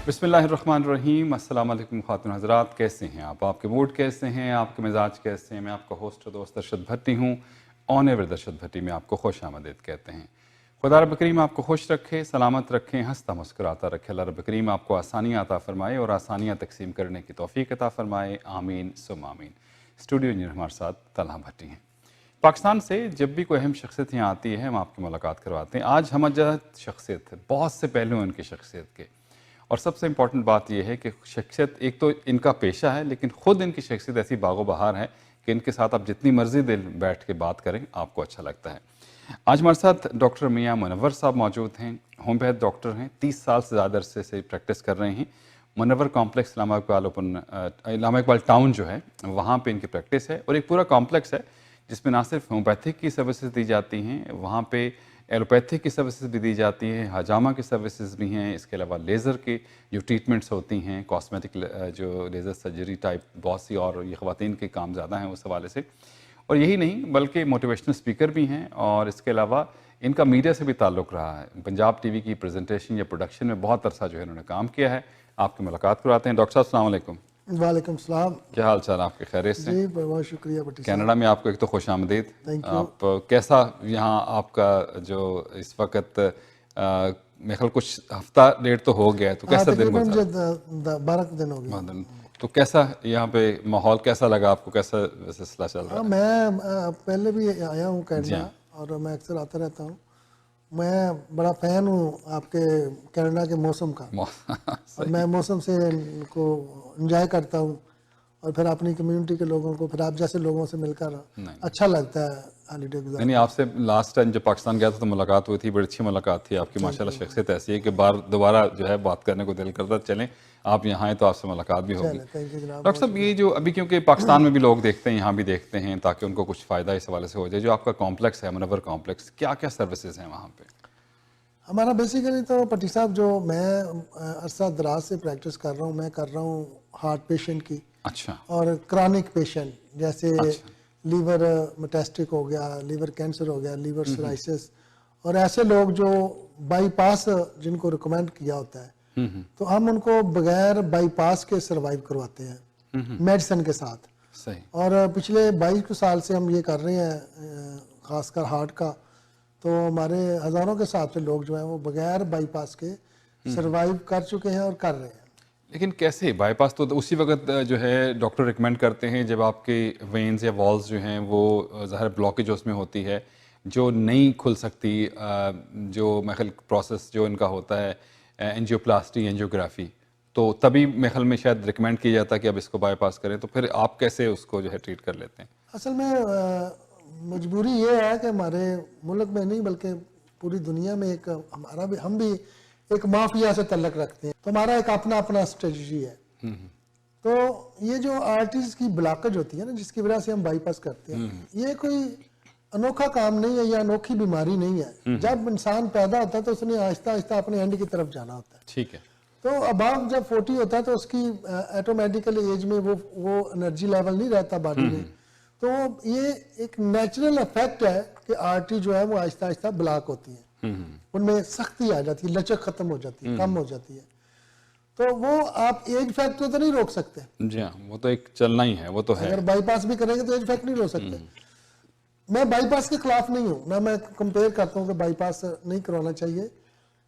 बिस्मिल्लाहिर्रहमानिर्रहीम। अस्सलाम वालेकुम ख़ातिन हज़रात, कैसे हैं आप? आपके मूड कैसे हैं? आपके मिजाज कैसे हैं? मैं आपका होस्ट और दोस्त अरशद भट्टी हूँ। ऑन एवर अरशद भट्टी में आपको खुश आमदीद कहते हैं। खुदा रब करीम आपको खुश रखे, सलामत रखे, हंसता मुस्कुराता रखे। अल्लाह रब करीम आपको आसानियाँ अता फ़रमाए और आसानियाँ तकसीम करने की तौफ़ीक़ अता फ़रमाए। आमीन सुम्मा आमीन। स्टूडियो इंजीनियर हमारे साथ तलहा भट्टी हैं। पाकिस्तान से जब भी कोई अहम शख्सियत यहाँ आती है, हम आपकी मुलाकात करवाते हैं। आज हम अजहद शख्सियत है, बहुत से पहलू हैं उनकी शख्सियत के, और सबसे इम्पॉर्टेंट बात यह है कि शख्सियत एक तो इनका पेशा है, लेकिन ख़ुद इनकी शख्सियत ऐसी बागो बहार है कि इनके साथ आप जितनी मर्ज़ी दिल बैठ के बात करें आपको अच्छा लगता है। आज हमारे साथ डॉक्टर मियां मुनव्वर साहब मौजूद हैं। होम्योपैथ डॉक्टर हैं, 30 साल से ज़्यादा अरसे से प्रैक्टिस कर रहे हैं। मुनव्वर कॉम्प्लेक्स इस्लामा इकबाल टाउन जो है वहाँ पे इनकी प्रैक्टिस है, और एक पूरा कॉम्प्लेक्स है जिसमें ना सिर्फ होम्योपैथिक की सर्विसेज दी जाती हैं, वहाँ पे एलोपैथिक की सर्विसेज भी दी जाती हैं, हजामा की सर्विसेज भी हैं। इसके अलावा लेज़र की जो ट्रीटमेंट्स होती हैं, कॉस्मेटिक जो लेज़र सर्जरी टाइप बहुत सी, और ये ख़वातीन के काम ज़्यादा हैं उस हवाले से। और यही नहीं बल्कि मोटिवेशनल स्पीकर भी हैं, और इसके अलावा इनका मीडिया से भी ताल्लुक़ रहा है। पंजाब टीवी की प्रेजेंटेशन या प्रोडक्शन में बहुत अरसा जो है इन्होंने काम किया है। आपकी मुलाकात करवाते हैं। डॉक्टर साहब अस्सलाम वालेकुम। वालेकुम सलाम। क्या हाल चाल आपके? खैरियत से? जी बहुत शुक्रिया भट्टी साहब। कनाडा में आपको एक तो खुश आमदीद। आप कैसा यहाँ आपका जो इस वक्त मेरे ख्याल कुछ हफ्ता डेढ़ तो हो गया है, तो कैसा दिन गुजरा? 12 दिन हो गए। तो कैसा यहाँ पे माहौल कैसा लगा आपको? कैसा सिलसिला चल रहा है? मैं पहले भी आया हूँ कनाडा, और मैं अक्सर आता रहता हूँ। मैं बड़ा फ़ैन हूँ आपके कनाडा के मौसम का, और मैं मौसम से इनको एंजॉय करता हूँ, और फिर अपनी कम्युनिटी के लोगों को, फिर आप जैसे लोगों से मिलकर अच्छा लगता है हॉलीडे गुजारना। नहीं, आपसे लास्ट टाइम जब पाकिस्तान गया था तो मुलाकात हुई थी, बड़ी अच्छी मुलाकात थी आपकी। माशाल्लाह शख्सियत ऐसी है कि दोबारा जो है बात करने को दिल करता। चलें, आप यहाँ हैं तो आपसे मुलाकात भी होगी। डॉक्टर साहब, ये जो अभी क्योंकि पाकिस्तान में भी लोग देखते हैं, यहाँ भी देखते हैं, ताकि उनको कुछ फ़ायदा इस हवाले से हो जाए, जो आपका कॉम्प्लेक्स है मुनव्वर कॉम्प्लेक्स, क्या क्या सर्विसेज हैं वहाँ पे? हमारा बेसिकली तो भट्टी साहब, जो मैं अरसा दराज से प्रैक्टिस कर रहा हूँ, मैं कर रहा हूँ हार्ट पेशेंट की। अच्छा। और क्रॉनिक पेशेंट जैसे लीवर मेटास्टिक हो गया, लीवर कैंसर हो गया, लीवर सिराइसिस, और ऐसे लोग जो बाईपास जिनको रिकमेंड किया होता है, तो हम उनको बगैर बाईपास के सर्वाइव करवाते हैं मेडिसिन के साथ। सही। और पिछले 22 साल से हम ये कर रहे हैं, खासकर हार्ट का। तो हमारे हज़ारों के हिसाब से लोग जो हैं वो बगैर बाईपास के सर्वाइव कर चुके हैं और कर रहे हैं। लेकिन कैसे? बाईपास तो उसी वक्त जो है डॉक्टर रिकमेंड करते हैं जब आपके वेन्स या वॉल्स जो हैं वो ज़ाहिर ब्लॉकेज उसमें होती है, जो नहीं खुल सकती, जो मेखल प्रोसेस जो इनका होता है एंजियोप्लास्टी, एंजियोग्राफी, तो तभी मेखल में शायद रिकमेंड किया जाता है कि अब इसको बाईपास करें। तो फिर आप कैसे उसको जो है ट्रीट कर लेते हैं? असल में मजबूरी ये है कि हमारे मुल्क में नहीं बल्कि पूरी दुनिया में एक हम भी एक माफिया से तल्लक रखते हैं, तो हमारा एक अपना स्ट्रेटजी है। तो ये जो आर्टरीज की ब्लॉकेज होती है ना, जिसकी वजह से हम बाईपास करते हैं, ये कोई अनोखा काम नहीं है या अनोखी बीमारी नहीं है। जब इंसान पैदा होता है तो उसने आहिस्ता आहिस्ता अपने एंड की तरफ जाना होता है। ठीक है। तो अब जब 40 होता है तो उसकी ऑटोमेटिकली एज में वो एनर्जी लेवल नहीं रहता बॉडी में। तो ये एक नेचुरल इफेक्ट है कि आर्टरी जो है वो आहिस्ता आहिस्ता ब्लॉक होती है, उनमें सख्ती आ जाती है, लचक खत्म हो जाती है, कम हो जाती है। तो वो आप एज फैक्ट को तो नहीं रोक सकते। जी हाँ, वो तो एक चलना ही है, वो तो है। अगर बाईपास भी करेंगे तो एज फैक्ट नहीं रोक सकते। मैं बाईपास के खिलाफ नहीं हूँ ना, मैं कंपेयर करता हूँ कि बाईपास नहीं करवाना चाहिए।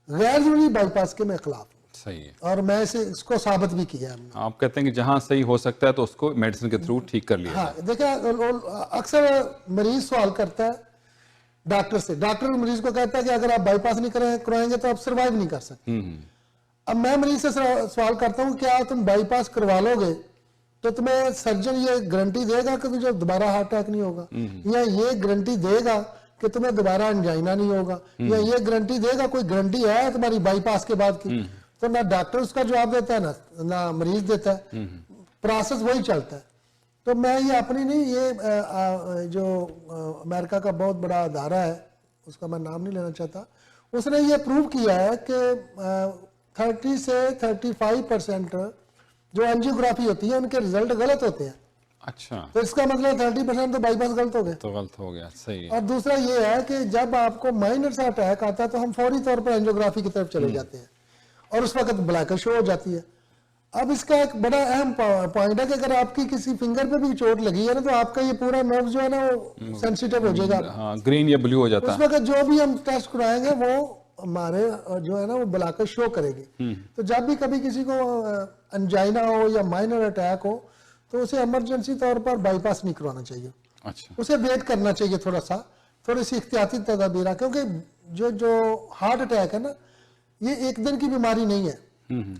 गैर जरूरी बाईपास के मैं खिलाफ हूँ। सही है। और मैं इसको साबित भी किया है। आप कहते हैं कि जहाँ सही हो सकता है तो उसको मेडिसिन के थ्रू ठीक कर लिया। हाँ, देखिए अक्सर मरीज सवाल करता है डॉक्टर से, डॉक्टर मरीज को कहता है कि अगर आप बाईपास नहीं करवाएंगे तो आप सर्वाइव नहीं कर सकते। अब मैं मरीज से सवाल करता हूँ, क्या तुम बाईपास करवा लोगे तो तुम्हें सर्जन ये गारंटी देगा कि तुझे दोबारा हार्ट अटैक नहीं होगा, या ये गारंटी देगा कि तुम्हें दोबारा एंजाइना नहीं होगा, या ये गारंटी देगा, कोई गारंटी है तुम्हारी बाईपास के बाद की? तो ना डॉक्टर उसका जवाब देता है ना मरीज देता है, प्रोसेस वही चलता है। तो मैं ये अपनी नहीं, ये जो अमेरिका का बहुत बड़ा अदारा है, उसका मैं नाम नहीं लेना चाहता, उसने ये प्रूव किया है कि 30 से 35% जो एंजियोग्राफी होती है उनके रिजल्ट गलत होते हैं। अच्छा। तो इसका मतलब 30% तो बाईपास गलत हो गए। तो गलत हो गया, सही है। और दूसरा ये है कि जब आपको माइनर सा अटैक आता है तो हम फौरी तौर पर एंजियोग्राफी की तरफ चले जाते हैं, और उस वक्त ब्लैकर शो हो जाती है। अब इसका एक बड़ा अहम पॉइंट है कि अगर आपकी किसी फिंगर पे भी चोट लगी है ना, तो आपका ये पूरा नर्व जो है ना वो सेंसिटिव हो जाएगा। हाँ, ग्रीन या ब्लू हो जाता उस है। वक्त जो भी हम टेस्ट कराएंगे वो हमारे जो है ना वो ब्लॉकर शो करेगी। तो जब भी कभी किसी को अंजाइना हो या माइनर अटैक हो तो उसे इमरजेंसी तौर पर बाईपास नहीं करवाना चाहिए। अच्छा, उसे वेट करना चाहिए थोड़ी सी एहतियाती तदाबीर, क्योंकि जो हार्ट अटैक है ना ये एक दिन की बीमारी नहीं है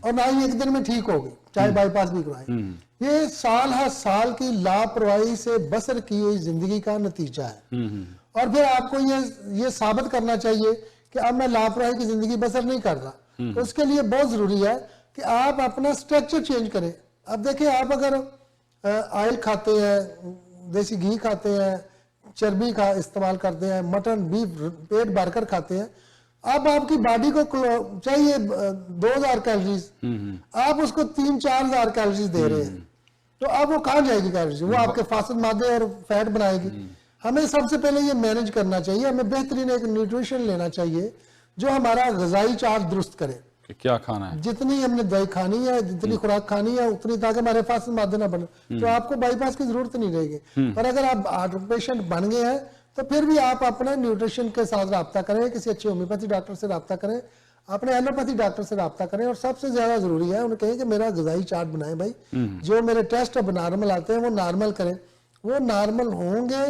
और ना ही एक दिन में ठीक होगी, चाहे बाईपास भी करवाए। ये साल हर साल की लापरवाही से बसर की हुई जिंदगी का नतीजा है। और फिर आपको ये साबित करना चाहिए कि अब मैं लापरवाही की जिंदगी बसर नहीं कर रहा। तो उसके लिए बहुत जरूरी है कि आप अपना स्ट्रक्चर चेंज करें। अब देखिए, आप अगर ऑयल खाते हैं, देसी घी खाते हैं, चर्बी का इस्तेमाल करते हैं, मटन बीफ पेट भरकर खाते हैं, अब आपकी बॉडी को चाहिए 2000 कैलोरीज, आप उसको 3-4 हजार कैलोरीज दे रहे हैं, तो अब वो कहाँ जाएगी कैलोरीज? वो आपके फासद मादे और फैट बनाएगी। हमें सबसे पहले ये मैनेज करना चाहिए, हमें बेहतरीन एक न्यूट्रिशन लेना चाहिए जो हमारा ग़िज़ाई चार्ट दुरुस्त करे कि क्या खाना है, जितनी हमने दवाई खानी है, जितनी खुराक खानी है उतनी, ताकि हमारे फासद मादे ना बने, तो आपको बाईपास की जरूरत नहीं रहेगी। पर अगर आप हार्ट पेशेंट बन गए हैं तो फिर भी आप अपने न्यूट्रिशन के साथ रब्ता करें, किसी अच्छे होम्योपैथी डॉक्टर से रब्ता करें, अपने एलोपैथी डॉक्टर से रब्ता करें, और सबसे ज्यादा जरूरी है उन्हें कहें कि मेरा ग़िज़ाई चार्ट बनाएं भाई, जो मेरे टेस्ट अब नॉर्मल आते हैं वो नॉर्मल करें। वो नॉर्मल होंगे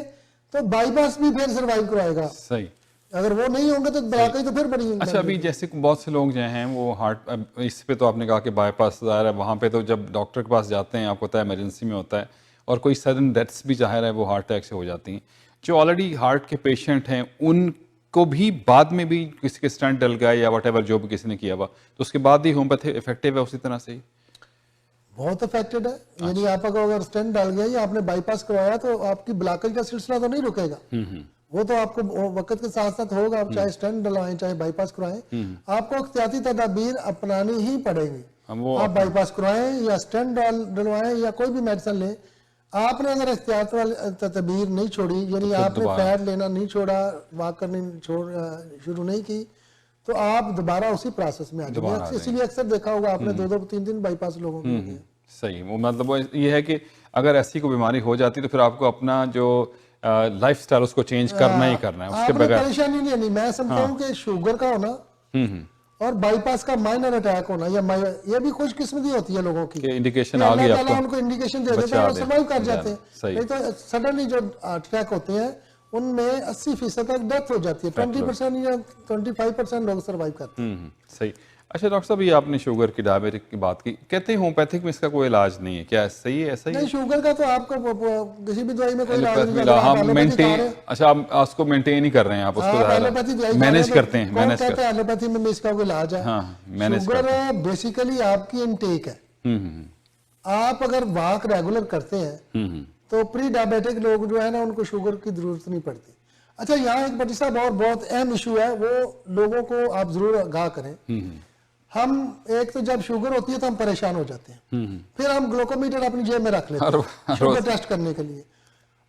तो बाईपास भी फिर सर्वाइव करवाएगा। सही। अगर वो नहीं होंगे तो ब्लॉकेज तो फिर बड़ी। अच्छा, अभी जैसे बहुत से लोग जो हैं वो हार्ट, इस पे तो आपने कहा कि बाईपास ज़ाहिर है, वहाँ पे तो जब डॉक्टर के पास जाते हैं आपको पता है इमरजेंसी में होता है, और कोई सडन डेथ्स भी ज़ाहिर है वो हार्ट अटैक से हो जाती हैं। जो ऑलरेडी हार्ट के पेशेंट हैं उनको भी बाद में भी किसी के स्टंट डल गया या वट एवर जो भी किसी ने किया हुआ, तो उसके बाद भी होम्योपैथी इफेक्टिव है उसी तरह से ही? बहुत इफेक्टेड है। यानी आप अगर स्टेंट डाल गया या आपने बाईपास करवाया तो आपकी ब्लॉकेज का सिलसिला तो नहीं रुकेगा, वो तो आपको वक्त के साथ साथ होगा। आप चाहे स्टेंट डलवाएं चाहे बाईपास करवाएं, आपको एहतियाती तदाबीर अपनानी ही पड़ेगी। आप बाईपास करवाएं या स्टेंट डलवाएं या कोई भी मेडिसिन लें, आपने अगर एहतियात वाली तदबीर नहीं छोड़ी, यानी आपने फैट लेना नहीं छोड़ा, वॉक करनी शुरू नहीं की, तो आप दोबारा उसी प्रोसेस में आ जाएंगे। इसीलिए अक्सर देखा होगा आपने 2-2-3 बाईपास लोगों को। सही, वो मतलब ये है कि अगर ऐसी कोई बीमारी हो जाती तो फिर आपको अपना जो लाइफस्टाइल उसको चेंज करना ही करना है, उसके बगैर परेशानी नहीं है। मैं समझता हूँ कि शुगर का होना और बाईपास का माइनर अटैक होना ये भी खुशकिस्मती होती है लोगों की। इंडिकेशन आ गई आपको, उनको इंडिकेशन दे देते हैं और सर्वाइव कर जाते हैं। नहीं तो सडनली जो अटैक होते हैं उनमें 80% तक डेथ हो जाती है, 20% या 25% लोग सर्वाइव करते हैं। सही। अच्छा डॉक्टर साहब, ये आपने शुगर की डायबिटिक की बात की, कहते हैं होम्योपैथिक में इसका कोई इलाज नहीं है, क्या सही है? ऐसा ही नहीं, शुगर का तो आपको किसी भी दवाई में कोई इलाज नहीं। अच्छा, आप उसको मेंटेन ही कर रहे हैं, आप उसको मैनेज करते हैं। मैनेज करते हैं, एलोपैथी में इसका कोई इलाज है। शुगर बेसिकली आपकी इनटेक है। आप अगर वॉक रेगुलर करते हैं तो प्री डायबिटिक लोग जो है ना उनको शुगर की जरूरत नहीं पड़ती। अच्छा, यहाँ एक बड़ी साहब और बहुत अहम इशू है, वो लोगों को आप जरूर आगाह करें। हम एक तो जब शुगर होती है तो हम परेशान हो जाते हैं, फिर हम ग्लूकोमीटर अपनी जेब में रख लेते हैं शुगर टेस्ट करने के लिए।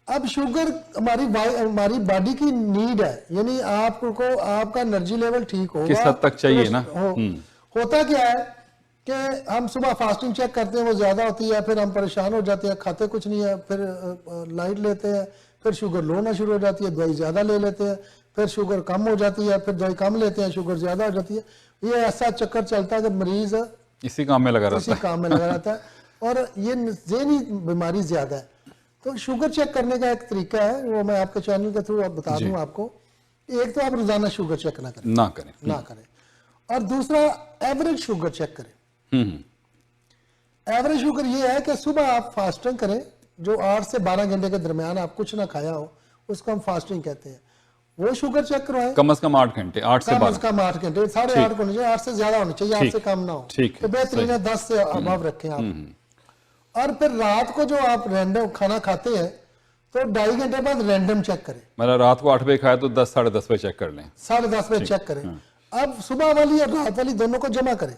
अब शुगर हमारी बॉडी की नीड है, यानी आपको आपका एनर्जी लेवल ठीक होगा, किस हद तक चाहिए ना। होता क्या है कि हम सुबह फास्टिंग चेक करते हैं, वो ज्यादा होती है, फिर हम परेशान हो जाते हैं, खाते कुछ नहीं है, फिर लाइट लेते हैं, फिर शुगर लो होना शुरू हो जाती है, दवाई ज्यादा ले लेते हैं, फिर शुगर कम हो जाती है, फिर दवाई कम लेते हैं, शुगर ज्यादा हो जाती है। ये ऐसा चक्कर चलता है कि मरीज इसी काम में लगा रहता है और ये ज़हनी बीमारी ज्यादा है। तो शुगर चेक करने का एक तरीका है, वो मैं आपके चैनल के थ्रू बता दूं आपको। एक तो आप रोजाना शुगर चेक ना करें और दूसरा एवरेज शुगर चेक करें। एवरेज शुगर ये है कि सुबह आप फास्टिंग करें, जो 8 से 12 घंटे के दरमियान आप कुछ ना खाया हो, उसको हम फास्टिंग कहते हैं। वो शुगर चेक करवाएं, कम से कम 8 घंटे, 8 से 12, कम 8 घंटे, 8.5 होने चाहिए, 8 से ज्यादा होने चाहिए, 8 से कम ना हो। तो बेहतरीन है 10 से अबव रखें आप। और फिर रात को जो आप रैंडम खाना खाते हैं तो 2.5 घंटे बाद रैंडम चेक करें। मतलब रात को 8 बजे खाया तो 10 साढ़े 10 बजे चेक कर लें, 10:30 बजे चेक करें। अब सुबह वाली और रात वाली दोनों को जमा करें।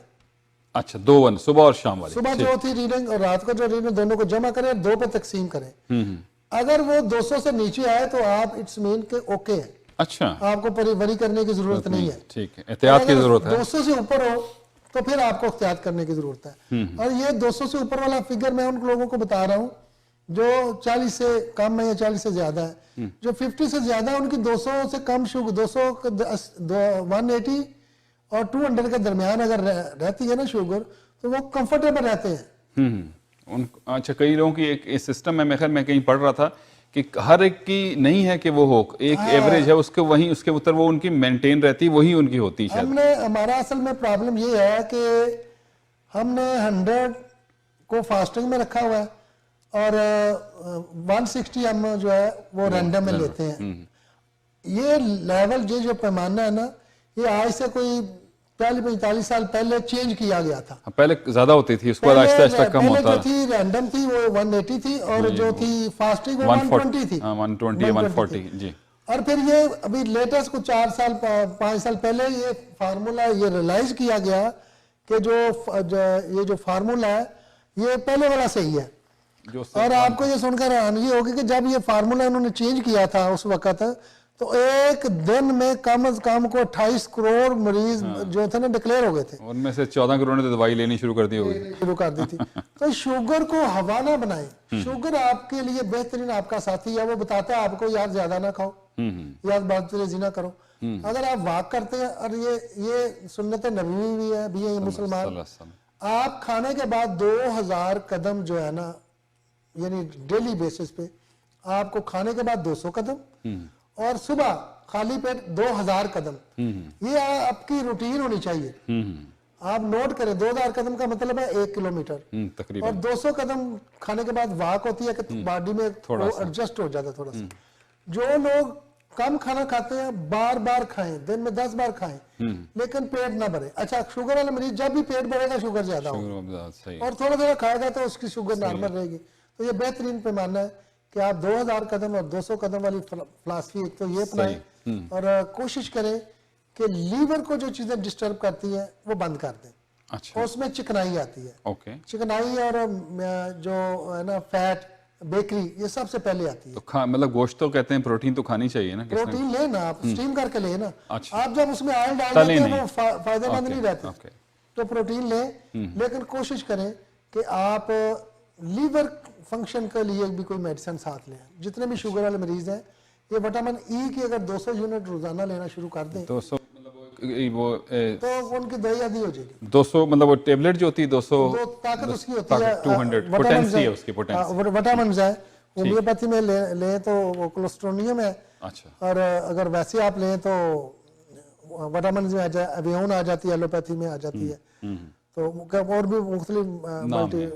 अच्छा, 2 वन, सुबह और शाम वाली, सुबह जो थी रीडिंग और रात को जो रीडिंग, दोनों को जमा करें, 2 पे तकसीम करें। अगर वो 200 से नीचे आए तो आप इट्स मीन के ओके है। अच्छा, आपको वरी करने की जरूरत नहीं है। ठीक है, एहतियात की जरूरत है। 200 से ऊपर हो तो फिर आपको एहतियात करने की जरूरत है। और ये 200 से ऊपर वाला फिगर मैं उन लोगों को बता रहा हूँ जो 40 से कम है या 40 से ज्यादा है। जो 50 से ज्यादा है उनकी 200 से कम शुगर 180 और 200 के दरमियान अगर रहती है ना शुगर, तो वो कंफर्टेबल रहते हैं। अच्छा, कई लोगों की एक सिस्टम है, मैं कहीं पढ़ रहा था कि हर एक की नहीं है कि वो हो, एक एवरेज है उसके, वही उसके उत्तर वो उनकी मेंटेन रहती, वही उनकी होती है। हमारा असल में प्रॉब्लम ये है कि हमने 100 को फास्टिंग में रखा हुआ है और 160 हम जो है वो रैंडम में लेते हैं। ये लेवल जो पैमाना है ना, ये आज से कोई 45 साल पहले चेंज किया गया था। पहले ज्यादा होती थी, उसके बाद आहिस्ता आहिस्ता कम होता जो थी रैंडम थी वो 180 थी और जो थी फास्टिंग वो 120 थी। 120 140 जी। और फिर ये अभी लेटेस्ट कुछ 5 साल पहले ये फार्मूला ये रियलाइज किया गया कि ये जो फार्मूला है ये पहले वाला सही है। और आपको ये सुनकर हैरानगी होगी कि जब ये फार्मूला उन्होंने चेंज किया था उस वक्त, तो एक दिन में कम से कम को 28 करोड़ मरीज जो थे ना डिक्लेयर हो गए थे। उनमें से 14 करोड़ ने तो दवाई लेनी शुरू कर दी होगी। शुरू कर दी थी। तो शुगर को हवा ना बनाए। शुगर आपके लिए बेहतरीन आपका साथी है। वो बताता है आपको यार ज्यादा ना खाओ, यार बदतमीजी ना करो। अगर आप वाक करते हैं, और ये सुन्नत नबवी भी है भी है मुसलमान, आप खाने के बाद 2000 कदम जो है ना, यानी डेली बेसिस पे आपको खाने के बाद 200 कदम और सुबह खाली पेट 2000 कदम, ये आपकी रूटीन होनी चाहिए। आप नोट करें, 2000 कदम का मतलब है 1 किलोमीटर तकरीबन, और 200 कदम खाने के बाद वाक होती है कि बॉडी में थोड़ा एडजस्ट हो जाता है थोड़ा सा। जो लोग कम खाना खाते हैं बार बार खाएं, दिन में 10 बार खाएं, लेकिन पेट ना भरे। अच्छा, शुगर वाला मरीज जब भी पेट भरेगा शुगर ज्यादा होगा, और थोड़ा थोड़ा खाएगा तो उसकी शुगर नॉर्मल रहेगी। तो ये बेहतरीन पैमाना है कि आप 2000 कदम और 200 कदम वाली फिलॉसफी एक तो ये अपनाएं और कोशिश करें कि लीवर को जो चीजें डिस्टर्ब करती हैं वो बंद कर दें। अच्छा, उसमें चिकनाई आती है। ओके, चिकनाई और जो है ना फैट, बेकरी, ये सबसे पहले आती है। तो मतलब गोश्त तो कहते हैं प्रोटीन तो खानी चाहिए ना, प्रोटीन लेना, आप स्टीम करके लेना। अच्छा, आप जब उसमें ऑयल डाल देते हैं वो फायदेमंद नहीं रहते। तो प्रोटीन लें, लेकिन कोशिश करें कि आप लीवर फंक्शन के लिए भी कोई मेडिसिन साथ लें। जितने भी शुगर वाले मरीज हैं, ये विटामिन ई की अगर 200 यूनिट रोजाना लेना शुरू कर दें, 200 तो उनकी दवाई आदि हो जाएगी। 200 मतलब वो टेबलेट जो होती है 200 ताकत उसकी होती है, 200 पोटेंसी है उसकी, पोटेंसी विटामिन है। होम्योपैथी में लें तो वो कोलेस्ट्रोनियम है। अच्छा, और अगर वैसे आप लें तो विटामिन में एवियोन आ जाती है, एलोपैथी में आ जाती है। तो और भी मुख्तलिफ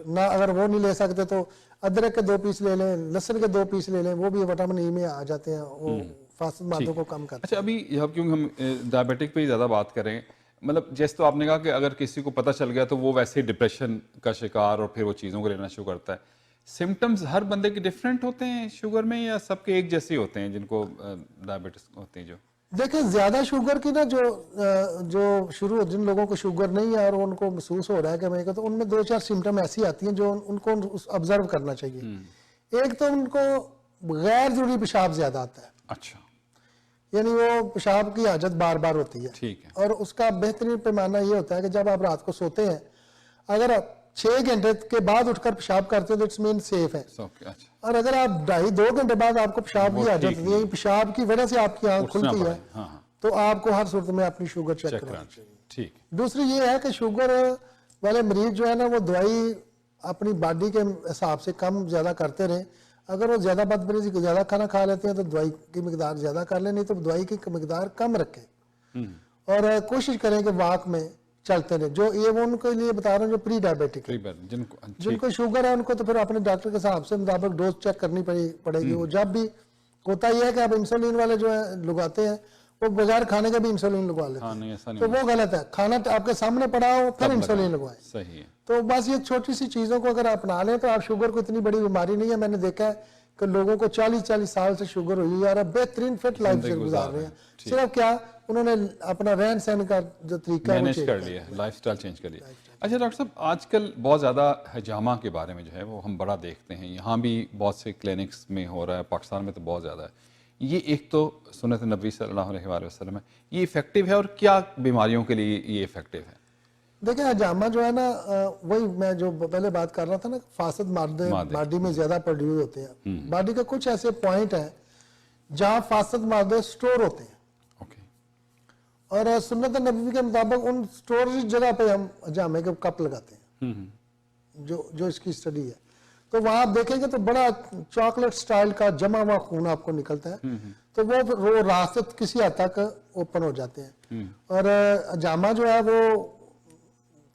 ना, अगर वो नहीं ले सकते तो अदरक के 2 पीस ले लें, लहसुन के 2 पीस ले लें, वो भी विटामिन ई में आ जाते हैं, वो फास्ट मादों को कम करते हैं। अच्छा, अभी क्योंकि हम डायबिटिक पे ज़्यादा बात करें, मतलब जैसे तो आपने कहा कि अगर किसी को पता चल गया तो वो वैसे ही डिप्रेशन का शिकार और फिर वो चीज़ों को लेना शुरू करता है। सिम्टम्स हर बंदे के डिफरेंट होते हैं शुगर में, या सबके एक जैसे होते हैं जिनको डायबिटीज होते हैं? जो देखिए, ज्यादा शुगर की ना जो शुरू जिन लोगों को शुगर नहीं है और उनको महसूस हो रहा है कि मैं, तो उनमें 2-4 सिम्टम ऐसी आती हैं जो उनको ऑब्जर्व करना चाहिए। एक तो उनको गैर जरूरी पेशाब ज्यादा आता है। अच्छा, यानी वो पेशाब की हाजत बार बार होती है। ठीक है। और उसका बेहतरीन पैमाना ये होता है कि जब आप रात को सोते हैं, अगर 6 घंटे के बाद उठकर पेशाब करते हैं तो इट्स मीन सेफ है। अच्छा, और अगर आप 2.5-2 घंटे बाद आपको पेशाब की आदत है, पेशाब की वजह से आपकी आंख खुलती है, तो आपको हर सूरत में अपनी शुगर चेक करानी चाहिए। ठीक। दूसरी ये है कि शुगर वाले मरीज जो है ना, वो दवाई अपनी बॉडी के हिसाब से कम ज्यादा करते रहे। अगर वो ज्यादा बदतमीजी को ज्यादा खाना खा लेते हैं तो दवाई की मिकदार ज्यादा कर लें, नहीं तो दवाई की मिकदार कम रखें। और कोशिश करें कि वाक में चलते रहे। जो ये वो उनके लिए बता रहा हूँ जो प्री डायबिटिक है, जिनको शुगर है उनको तो फिर अपने डॉक्टर के हिसाब से मुताबिक डोज चेक करनी पड़ेगी। वो जब भी होता ही है कि आप इंसुलिन वाले जो है लगाते हैं, वो बगैर खाने का भी इंसुलिन लगवा लेते हैं, तो वो गलत है। खाना आपके सामने पड़ा हो फिर इंसुलिन लगवाएं। सही है। तो बस ये छोटी सी चीजों को अगर अपना लें तो आप, शुगर को इतनी बड़ी बीमारी नहीं है। मैंने देखा है कि लोगों को 40-40 साल से शुगर हुई है और बेहतरीन फिट लाइफ गुजार रहे हैं। सिर्फ क्या, उन्होंने अपना रहन सहन का जो तरीका मैनेज कर लिया, लाइफस्टाइल चेंज कर लिया। अच्छा डॉक्टर साहब, आजकल बहुत ज़्यादा हजामा के बारे में जो है वो हम बड़ा देखते हैं, यहाँ भी बहुत से क्लिनिक्स में हो रहा है, पाकिस्तान में तो बहुत ज़्यादा है। ये एक तो सुन्नत नबी सल्लल्लाहु अलैहि वसल्लम है, ये इफेक्टिव है और क्या बीमारियों के लिए ये इफेक्टिव है? देखिए हजामा जो है ना वही मैं जो पहले बात कर रहा था ना, फासद मादे बॉडी में ज्यादा प्रोड्यूस होते हैं। बॉडी के कुछ ऐसे पॉइंट हैं जहां फासद मादे स्टोर होते हैं, और सुन्नत नबवी के मुताबिक उन स्टोरेज जगह पे हम हजामे के कप लगाते हैं। जो इसकी स्टडी है, तो वहां आप देखेंगे तो बड़ा चॉकलेट स्टाइल का जमा हुआ खून आपको निकलता है, तो वो रास्ते किसी हद तक ओपन हो जाते हैं। और हजामा जो है वो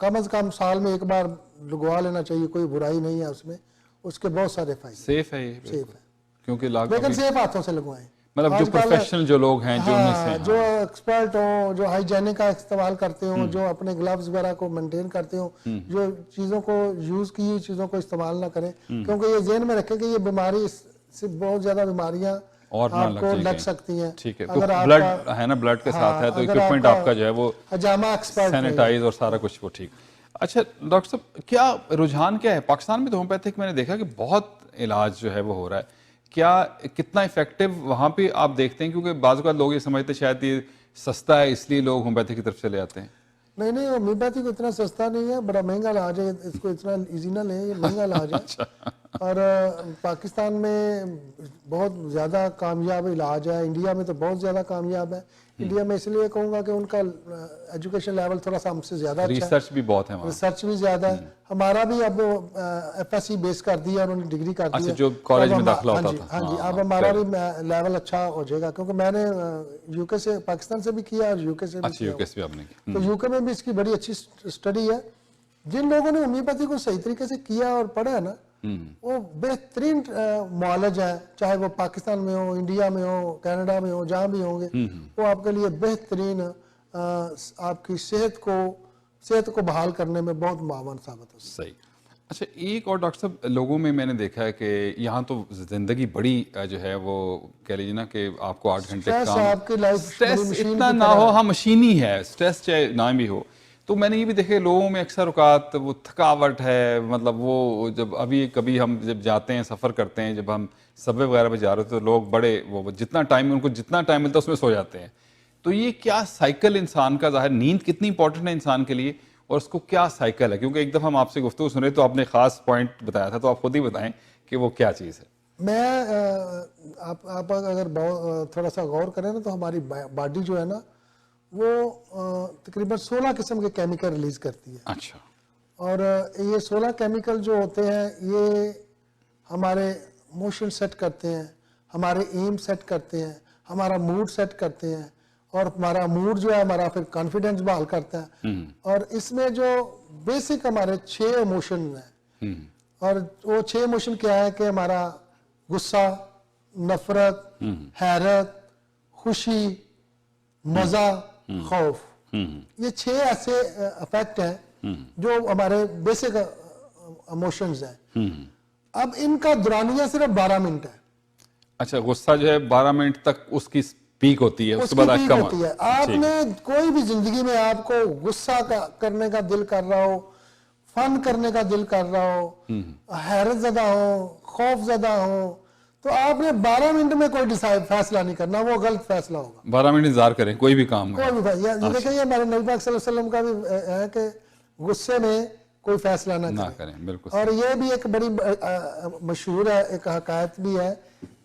कम से कम साल में एक बार लगवा लेना चाहिए, कोई बुराई नहीं है उसमें, उसके बहुत सारे फायदे। सेफ है ये? सेफ है, क्योंकि लेकिन सेफ हाथों से लगवाएं। मतलब जो प्रोफेशनल जो लोग हैं, जो उनमें से जो एक्सपर्ट हो, जो हाइजेनिक का इस्तेमाल करते हो, जो अपने ग्लव्स वगैरह को मेंटेन करते हो, जो चीजों को यूज की हुई चीजों को इस्तेमाल ना करें, क्योंकि ये ज़हन में रखें कि ये बीमारी से बहुत ज्यादा बीमारियां और आपको लग सकती हैं। ठीक है, अगर ब्लड है ना, ब्लड के साथ है तो इक्विपमेंट आपका जो है वो हजामा एक्सपर्ट सैनिटाइज और सारा कुछ वो ठीक। अच्छा डॉक्टर साहब, क्या रुझान क्या है पाकिस्तान में? तो होम्योपैथिक मैंने देखा कि बहुत इलाज जो है वो हो रहा है, क्या कितना इफेक्टिव वहाँ पे आप देखते हैं? क्योंकि बाज़ औक़ात लोग ये समझते शायद ये सस्ता है इसलिए लोग होम्योपैथी की तरफ चले जाते हैं। नहीं, होम्योपैथी को इतना सस्ता नहीं है, बड़ा महंगा इलाज है, इसको इतना इजी ना लें, ये महंगा इलाज है। अच्छा। और पाकिस्तान में बहुत ज़्यादा कामयाब इलाज है, इंडिया में तो बहुत ज़्यादा कामयाब है। इंडिया में इसलिए कहूँगा कि उनका एजुकेशन लेवल थोड़ा सा हमसे ज़्यादा अच्छा है, रिसर्च भी बहुत है, रिसर्च भी ज़्यादा है। हमारा भी अब FSC बेस कर दिया, उन्होंने डिग्री कर दी है, जो कॉलेज में दाखिला होता था। हाँ जी, अब हमारा भी लेवल अच्छा हो जाएगा, क्योंकि मैंने UK से, पाकिस्तान से भी किया और UK से भी किया। UK से भी आपने किया, तो UK में भी इसकी बड़ी अच्छी स्टडी है। जिन लोगों ने होम्योपैथी को सही तरीके से किया और पढ़ा है ना, वो बेहतरीन मॉलेज है, चाहे वो पाकिस्तान में हो, इंडिया में हो, कनाडा में हो, जहाँ भी होंगे, वो आपके लिए बेहतरीन आपकी सेहत को बहाल करने में बहुत मुआवन साबित हो। सही। अच्छा, एक और डॉक्टर साहब, लोगों में मैंने देखा है कि यहाँ तो जिंदगी बड़ी जो है वो कह लीजिए ना कि आपको 8 घंटे काम, आपकी लाइफ स्ट्रेस इतना ना हो, हाँ मशीनी है, स्ट्रेस चाहे ना भी हो, तो मैंने ये भी देखा लोगों में अक्सर औकात वो थकावट है, मतलब वो जब अभी कभी हम जब जाते हैं, सफ़र करते हैं, जब हम सबवे वगैरह पे जा रहे होते तो लोग बड़े वो जितना टाइम उनको जितना टाइम मिलता है उसमें सो जाते हैं। तो ये क्या साइकिल इंसान का, ज़ाहिर नींद कितनी इंपॉर्टेंट है इंसान के लिए और उसको क्या साइकिल है? क्योंकि एक दफ़ा हम आपसे गुफ्तगू सुने तो आपने ख़ास पॉइंट बताया था, तो आप खुद ही बताएं कि वो क्या चीज़ है। मैं आप अगर थोड़ा सा गौर करें ना, तो हमारी बॉडी जो है ना वो तकरीबन 16 किस्म के केमिकल रिलीज करती है। अच्छा। और ये 16 केमिकल जो होते हैं ये हमारे मोशन सेट करते हैं, हमारे एम सेट करते हैं, हमारा मूड सेट करते हैं, और हमारा मूड जो है हमारा फिर कॉन्फिडेंस बहाल करता है। और इसमें जो बेसिक हमारे 6 इमोशन हैं, और वो 6 इमोशन क्या है कि हमारा गुस्सा, नफरत, हैरत, खुशी, मजा, खौफ, ये 6 ऐसे अफेक्ट हैं जो हमारे बेसिक इमोशंस हैं। अब इनका दुरानिया सिर्फ 12 मिनट है। अच्छा, गुस्सा जो है 12 मिनट तक उसकी पीक होती है, उसके बाद कम होती है। आपने कोई भी जिंदगी में आपको गुस्सा करने का दिल कर रहा हो, फन करने का दिल कर रहा हो, हैरत ज़दा हो, खौफ ज़दा हो, तो आपने 12 मिनट में कोई फैसला नहीं करना, वो गलत फैसला होगा। 12 मिनट इंतजार करें कोई भी काम कोई भी फैसला। देखिए हमारे नबी पाक सल्लल्लाहु अलैहि वसल्लम का भी है कि गुस्से में कोई फैसला ना करें। बिल्कुल। और ये भी एक बड़ी मशहूर है, एक हकायत भी है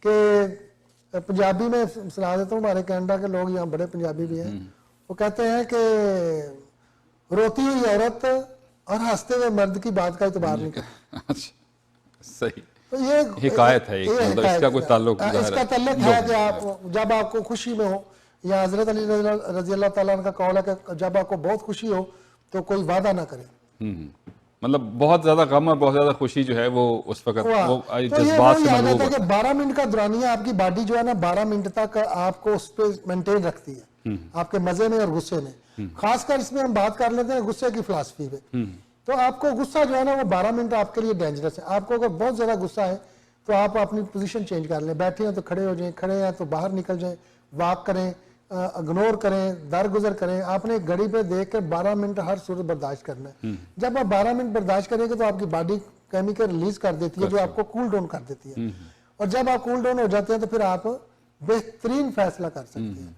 कि पंजाबी में सुना देता हूँ, हमारे कनाडा के लोग यहाँ बड़े पंजाबी भी हैं। वो कहते हैं कि रोती हुई औरत और हंसते हुए मर्द की बात का इतबार नहीं करती। अच्छा, सही। तो ये हिकायत है, मतलब इसका कोई ताल्लुक है कि आप जब आपको खुशी में हो, या हजरत अली रजी अल्लाह ताला का कौल है कि जब आपको बहुत खुशी हो तो कोई वादा ना करे। मतलब बहुत ज्यादा गम और बहुत ज्यादा खुशी जो है वो उस वक्त वो जज्बात से मलबूब होता है। 12 मिनट का दुरानिया आपकी बॉडी जो है ना 12 मिनट तक आपको उस पे मेंटेन रखती है, आपके मजे में और गुस्से में। खासकर इसमें हम बात कर लेते हैं गुस्से की फिलॉसफी पे। तो आपको गुस्सा जो है ना वो 12 मिनट आपके लिए डेंजरस है। आपको अगर बहुत ज्यादा गुस्सा है तो आप अपनी पोजीशन चेंज कर लें, बैठे हैं तो खड़े हो जाएं, खड़े हैं तो बाहर निकल जाएं, वॉक करें, इग्नोर करें, दरगुजर करें। आपने घड़ी पे देख के 12 मिनट हर सूरत बर्दाश्त करना है। जब आप 12 मिनट बर्दाश्त करेंगे तो आपकी बॉडी केमिकल रिलीज कर देती है जो आपको कूल डाउन कर देती है। और जब आप कूल डाउन हो जाते हैं तो फिर आप बेहतरीन फैसला कर सकते हैं।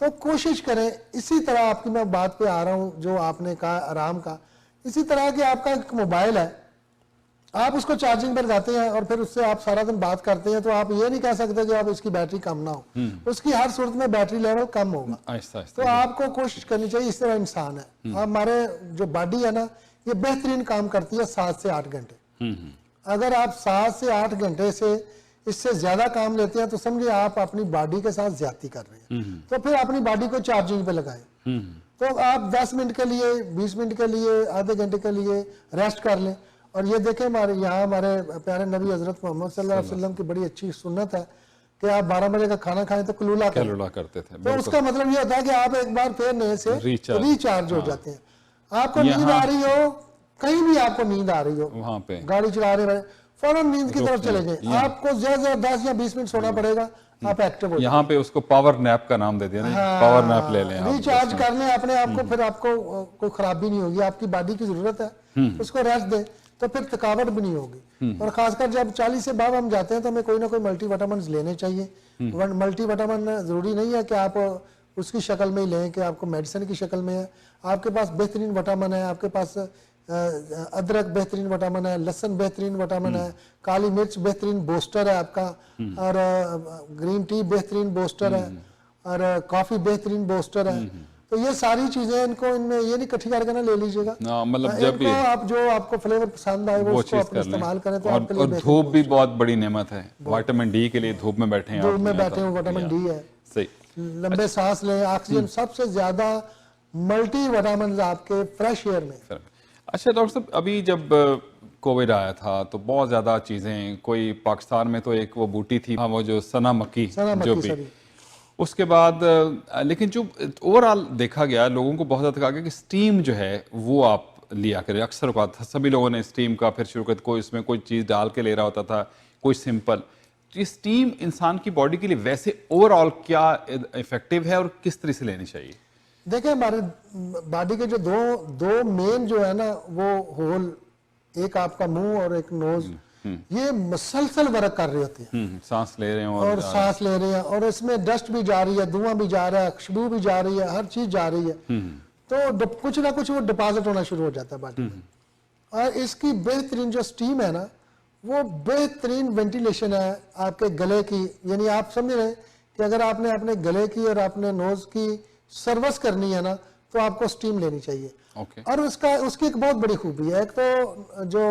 तो कोशिश करें इसी तरह, आपकी मैं बात पे आ रहा हूं जो आपने कहा आराम का, इसी तरह कि आपका एक मोबाइल है, आप उसको चार्जिंग पर जाते हैं और फिर उससे आप सारा दिन बात करते हैं, तो आप ये नहीं कह सकते कि आप इसकी बैटरी कम ना हो, उसकी हर सूरत में बैटरी लेवल कम होगा। आहिस्ता तो आहिस्ता आपको कोशिश करनी चाहिए, इस तरह इंसान है, हमारे जो बॉडी है ना, ये बेहतरीन काम करती है 7 से 8 घंटे। अगर आप 7 से 8 घंटे से इससे ज्यादा काम लेते हैं तो समझिए आप अपनी बॉडी के साथ ज्यादती कर रहे हैं। तो फिर अपनी बॉडी को चार्जिंग पे लगाएं। तो आप 10 मिनट के लिए, 20 मिनट के लिए, आधे घंटे के लिए रेस्ट कर लें। और ये देखें, हमारे यहाँ हमारे प्यारे नबी हजरत मोहम्मद सल्लल्लाहु अलैहि वसल्लम की बड़ी अच्छी सुन्नत है कि आप 12 बजे का खाना खाएं तो कुलूला करें। कैलुला करते थे, तो उसका मतलब ये होता है कि आप एक बार फिर नए से रिचार्ज हो जाते हैं। आपको नींद आ रही हो, कहीं भी आपको नींद आ रही हो, वहां पे गाड़ी चला रहे फौरन नींद की तरफ चले जाएं। आपको ज्यादा 10 या 20 मिनट सोना पड़ेगा, आप एक्टिव हो जाएं। यहाँ पे उसको पावर नैप का नाम दे दिया ना, पावर नैप ले लें आप। रिचार्ज कर लें अपने आप को, फिर आपको कोई खराबी नहीं होगी। आपकी बॉडी की जरूरत है, उसको रेस्ट दें, तो फिर थकावट भी नहीं होगी। और खासकर जब 40 से बाद हम जाते हैं तो हमें कोई ना कोई मल्टीविटामिन लेने चाहिए। मल्टीविटामिन जरूरी नहीं है कि आप उसकी शक्ल में ही लें कि आपको मेडिसिन की शक्ल में है। आपके पास बेहतरीन विटामिन है, आपके पास अदरक बेहतरीन विटामिन है, लहसुन बेहतरीन विटामिन है, काली मिर्च बेहतरीन बूस्टर है आपका, और ग्रीन टी बेहतरीन बूस्टर है, और कॉफी बेहतरीन बूस्टर है। तो ये सारी चीजें इनको, इनमें ये नहीं इकट्ठी करके ना ले लीजिएगा। मतलब जब भी आप जो आपको फ्लेवर पसंद आए वो उसको अपने इस्तेमाल करें तो आपके लिए। और धूप भी बहुत बड़ी नेमत है, विटामिन डी के लिए धूप में बैठे हैं, धूप में बैठे हो, विटामिन डी है, सही, लंबे सांस लें, ऑक्सीजन, सबसे ज्यादा मल्टी विटामिन आपके फ्रेश एयर में। अच्छा डॉक्टर साहब, अभी जब कोविड आया था तो बहुत ज़्यादा चीज़ें, कोई पाकिस्तान में तो एक वो बूटी थी, हाँ, वो जो सना मक्की जो भी, उसके बाद लेकिन जो ओवरऑल देखा गया, लोगों को बहुत ज़्यादा कहा गया कि स्टीम जो है वो आप लिया करें। अक्सर कहा था, सभी लोगों ने स्टीम का फिर शुरू कर, कोई इसमें कोई चीज़ डाल के ले रहा होता था, कोई सिंपल। तो ये स्टीम इंसान की बॉडी के लिए वैसे ओवरऑल क्या इफेक्टिव है और किस तरह से लेनी चाहिए? देखिए, हमारे बॉडी के जो दो मेन जो है ना वो होल, एक आपका मुंह और एक नोज, ये मसलसल वर्क कर रहे होते हैं। सांस ले रहे हैं और सांस ले रहे हैं, और इसमें डस्ट भी जा रही है, धुआं भी जा रहा है, खुशबू भी जा रही है, हर चीज जा रही है। तो कुछ ना कुछ वो डिपॉजिट होना शुरू हो जाता है बॉडी में। और इसकी बेहतरीन जो स्टीम है ना, वो बेहतरीन वेंटिलेशन है आपके गले की। यानी आप समझ रहे हैं कि अगर आपने अपने गले की और अपने नोज की सर्विस करनी है ना, तो आपको स्टीम लेनी चाहिए। और उसकी एक बहुत बड़ी खूबी है, एक तो जो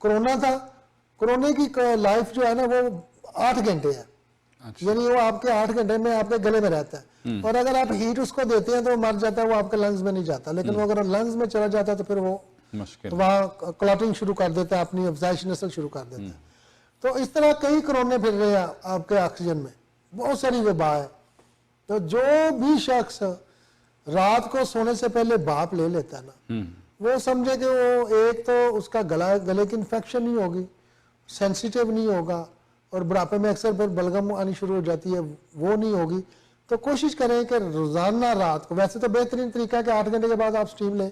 कोरोना था, कोरोना की लाइफ जो है ना वो 8 घंटे है। अच्छा। यानी वो आपके 8 घंटे में आपके गले में रहता है, और अगर आप हीट उसको देते हैं तो वो मर जाता है, वो आपके लंग्स में नहीं जाता। लेकिन वो अगर लंग्स में चला जाता है तो फिर वो वहाँ क्लॉटिंग शुरू कर देता है, अपनी अफजाइश नस्ल शुरू कर देता है। तो इस तरह कई कोरोने फिर रहे हैं आपके ऑक्सीजन में, बहुत सारी वबा है। तो जो भी शख्स रात को सोने से पहले भाप ले लेता है ना, वो समझे कि वो एक तो उसका गले की इन्फेक्शन नहीं होगी, सेंसिटिव नहीं होगा, और बुढ़ापे में अक्सर फिर बलगम आनी शुरू हो जाती है, वो नहीं होगी। तो कोशिश करें कि रोजाना रात को, वैसे तो बेहतरीन तरीका है कि 8 घंटे के बाद आप स्टीम लें,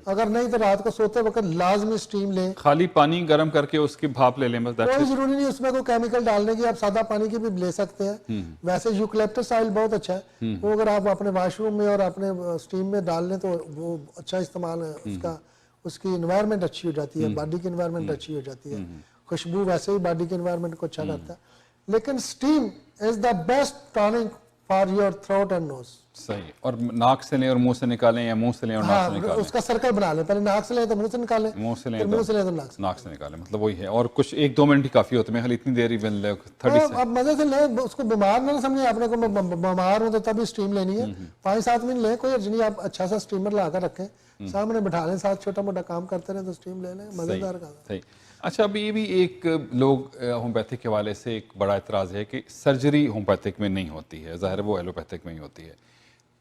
अगर नहीं तो रात को सोते वक्त लाजमी स्टीम लें। खाली पानी गर्म करके उसकी भाप ले लें बस, कोई जरूरी नहीं उसमें कोई केमिकल डालने की, आप सादा पानी की भी ले सकते हैं। वैसे यूकलिप्टस ऑयल बहुत अच्छा है, वो अगर आप अपने वॉशरूम में और अपने स्टीम में डाल लें तो वो अच्छा इस्तेमाल है उसका, उसकी एनवायरनमेंट अच्छी हो जाती है, बॉडी की एनवायरनमेंट अच्छी हो जाती है, खुशबू वैसे ही बॉडी की एनवायरनमेंट को अच्छा करता है। लेकिन steam is the best tonic for your throat and nose. सही, और नाक से लें और मुंह से निकालें, या मुंह से लें और नाक से निकालें, उसका सर्कल बना लें, पहले नाक से लें तो मुंह से निकालें, मुंह से लें मुंह से लें तो नाक से निकालें, मतलब वही है। और कुछ 1-2 मिनट ही काफी होते हैं, इतनी देर ही 30 से। अब मजे से लें, उसको बीमार ना समझे अपने को, मैं बीमार हूं तो तभी स्टीम लेनी है। 5-7 मिनट लें, कोई अर्ज नहीं, आप अच्छा सा स्टीमर ला कर रखें, सामने बिठा लें, साथ छोटा मोटा काम करते रहे तो स्टीम ले लें, मजेदार का। सही। अच्छा, अभी ये भी एक लोग होम्योपैथिक के हवाले से एक बड़ा एतराज़ है कि सर्जरी होम्योपैथिक में नहीं होती है, ज़ाहिर है वो एलोपैथिक में ही होती है।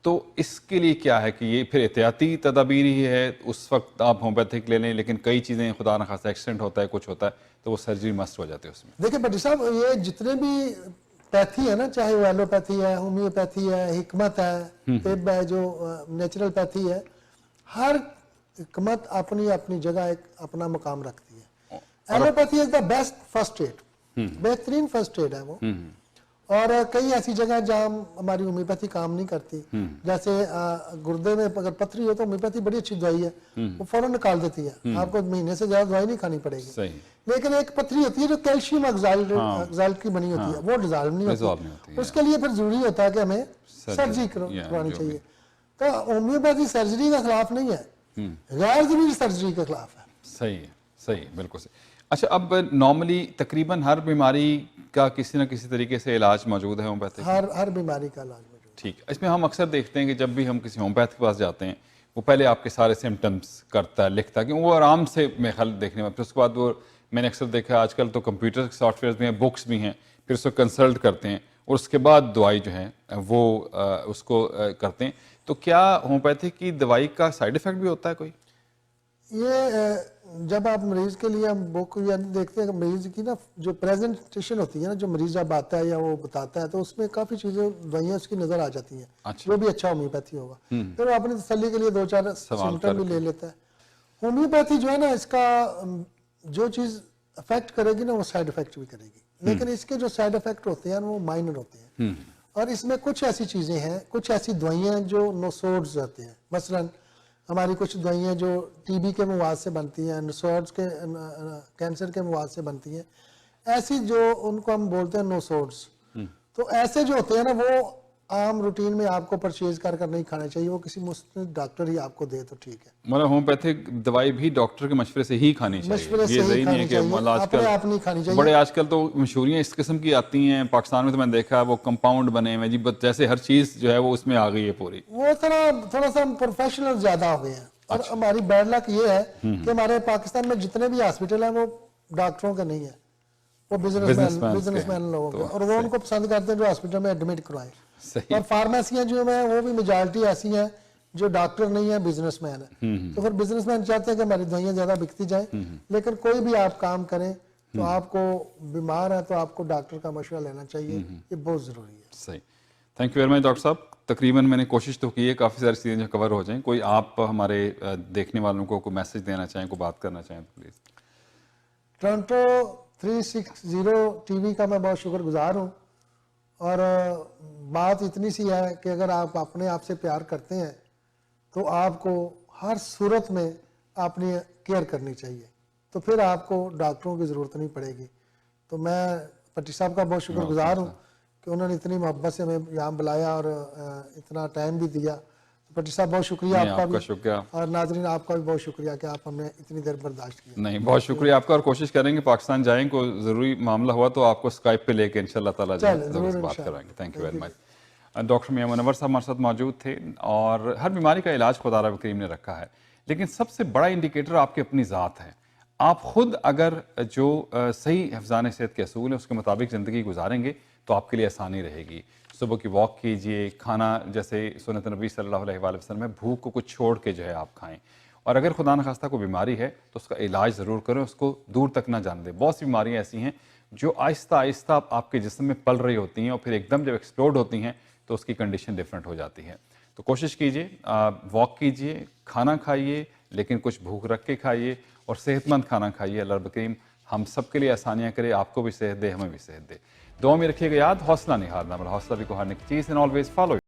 तो इसके लिए क्या है कि ये फिर एहतियाती तदाबीर ही है, उस वक्त आप होम्योपैथिक ले लें, लेकिन कई चीज़ें खुदा न खासा एक्सीडेंट होता है, कुछ होता है, तो वो सर्जरी मस्ट हो जाती है उसमें। देखिए भट्टी साहब, ये जितने भी पैथी है ना, चाहे वो एलोपैथी है, होम्योपैथी है, हिकमत है, तिब है, जो नेचुरल पैथी है, हर हिकमत अपनी अपनी जगह एक अपना मकाम रखती है। Allopathy is the best first aid, बेहतरीन फर्स्ट एड है वो। और कई ऐसी जगह जहाँ हमारी होम्योपैथी काम नहीं करती, जैसे गुर्दे में अगर पथरी हो तो होम्योपैथी बड़ी अच्छी दवाई है, वो फौरन निकाल देती है, आपको महीने से ज्यादा दवाई नहीं खानी पड़ेगी। सही। लेकिन एक पथरी होती है जो कैल्शियम ऑक्साइड की बनी होती है, वो डिजॉल्व नहीं होती, उसके लिए फिर जरूरी होता है कि हमें सर्जरी करवानी चाहिए। तो होम्योपैथी सर्जरी के खिलाफ नहीं है, गैर जरूरी सर्जरी के खिलाफ है। सही है, सही, बिल्कुल सही। अच्छा, अब नॉर्मली तकरीबन हर बीमारी का किसी न किसी तरीके से इलाज मौजूद है होम्योपैथी? हर बीमारी का इलाज मौजूद। ठीक है। इसमें हम अक्सर देखते हैं कि जब भी हम किसी होम्योपैथ के पास जाते हैं, वो पहले आपके सारे सिम्टम्स करता है, लिखता है, कि वो आराम से मेरे ख्याल देखने में, फिर उसके बाद वो मैंने अक्सर देखा है आजकल तो कंप्यूटर सॉफ्टवेयर भी हैं, बुक्स भी हैं, फिर उसको कंसल्ट करते हैं और उसके बाद दवाई जो है वो उसको करते हैं। तो क्या होम्योपैथी की दवाई का साइड इफेक्ट भी होता है कोई? ये जब आप मरीज के लिए हम बुक या देखते हैं, मरीज की ना जो प्रेजेंटेशन होती है ना, जो मरीज जब आता है या वो बताता है, तो उसमें काफी चीजें दवाइयाँ उसकी नजर आ जाती हैं। अच्छा। जो भी अच्छा होम्योपैथी होगा, फिर वो अपनी तसल्ली के लिए 2-4 सिम्टम भी ले लेता है। होम्योपैथी जो है ना, इसका जो चीज अफेक्ट करेगी ना, वो साइड इफेक्ट भी करेगी, लेकिन इसके जो साइड इफेक्ट होते हैं वो माइनर होते हैं। और इसमें कुछ ऐसी चीजें हैं, कुछ ऐसी दवाइयाँ जो नोसोड्स होते हैं, मसलन हमारी कुछ दवाइयाँ जो टीबी के मवाद से बनती हैं, नोसोड्स के कैंसर के मवाद से बनती हैं, ऐसी जो उनको हम बोलते हैं नोसोड्स। तो ऐसे जो होते हैं ना, वो आम रूटीन में आपको परचेज कर नहीं खाना चाहिए, वो किसी मुस्तकिल डॉक्टर ही आपको दे तो ठीक है। मतलब होम्योपैथिक दवाई भी डॉक्टर के मशवरे से ही खानी चाहिए, मशवरे से ये ही सही नहीं खानी है कि चाहिए, मतलब अपने आप नहीं खानी चाहिए। बड़े आजकल तो मशहूरियाँ इस किस्म की आती हैं पाकिस्तान में, तो मैंने देखा वो कंपाउंड बने हुए जी, जैसे हर चीज़ जो है वो उसमें आ गई है पूरी। वो थोड़ा सा प्रोफेशनल ज्यादा हो गए हैं। और हमारी बैड लक ये है कि हमारे पाकिस्तान में जितने भी हॉस्पिटल हैं वो डॉक्टरों के नहीं है, वो बिजनेसमैन लोगों के, और वो उनको पसंद करते हैं जो हॉस्पिटल में एडमिट करवाएं। और फार्मेसियां जो है वो भी मेजॉरिटी ऐसी हैं जो डॉक्टर नहीं है, बिजनेसमैन है। तो फिर बिजनेसमैन चाहते हैं कि हमारी दवाइयाँ ज्यादा बिकती जाए, लेकिन कोई भी आप काम करें तो आपको बीमार है तो आपको डॉक्टर का मशवरा लेना चाहिए, ये बहुत जरूरी है। सही। Thank you very much doctor साहब। तकरीबन मैंने कोशिश तो की है काफ़ी सारी चीज़ें जो कवर हो जाएं। कोई आप हमारे देखने वालों को कोई मैसेज देना चाहें, कोई बात करना चाहें तो प्लीज़। टोरंटो 360 टीवी का मैं बहुत शुक्रगुजार हूँ, और बात इतनी सी है कि अगर आप अपने आप से प्यार करते हैं तो आपको हर सूरत में अपनी केयर करनी चाहिए, तो फिर आपको डॉक्टरों की ज़रूरत नहीं पड़ेगी। तो मैं पट्टी साहब का बहुत शुक्रगुजार हूँ कि उन्होंने इतनी मोहब्बत से हमें यहाँ बुलाया और इतना टाइम भी दिया। तो पट्टी साहब बहुत शुक्रिया आपका भी, शुक्रिया, और नाजरीन आपका भी बहुत शुक्रिया कि आप हमने इतनी देर बर्दाश्त किया। नहीं, बहुत शुक्रिया आपका, और कोशिश करेंगे पाकिस्तान जाएं, को ज़रूरी मामला हुआ तो आपको स्काइप पे लेके इंशाल्लाह ताला ज़रूर बात कराएंगे। Thank you very much. Doctor मियां मुनव्वर साहब हमारे साथ मौजूद थे, और हर बीमारी का इलाज खुदा रब करीम ने रखा है, लेकिन सबसे बड़ा इंडिकेटर आपकी अपनी ज़ात है। आप खुद अगर जो सही हिफ्ज़ान सेहत के असूल है उसके मुताबिक ज़िंदगी गुजारेंगे तो आपके लिए आसानी रहेगी। सुबह की वॉक कीजिए, खाना जैसे सुन्नत नबी सल्लल्लाहु अलैहि वसल्लम में भूख को कुछ छोड़ के जो है आप खाएं, और अगर खुदा न खास्ता कोई बीमारी है तो उसका इलाज ज़रूर करें, उसको दूर तक ना जाने दें। बहुत सी बीमारियाँ ऐसी हैं जो आहिस्ता आहिस्ता आपके जिस्म में पल रही होती हैं और फिर एकदम जब एक्सप्लोड होती हैं तो उसकी कंडीशन डिफरेंट हो जाती है। तो कोशिश कीजिए, वॉक कीजिए, खाना खाइए, लेकिन कुछ भूख रख के खाइए, और सेहतमंद खाना खाइए। अल्लाह रब करीम हम सब के लिए आसानियाँ करे, आपको भी सेहत दे, हमें भी सेहत दे। दुआ में रखिएगा याद, हौसला नहीं हारना, मतलब हौसला भी को हारने की चीज़, एंड ऑलवेज फॉलो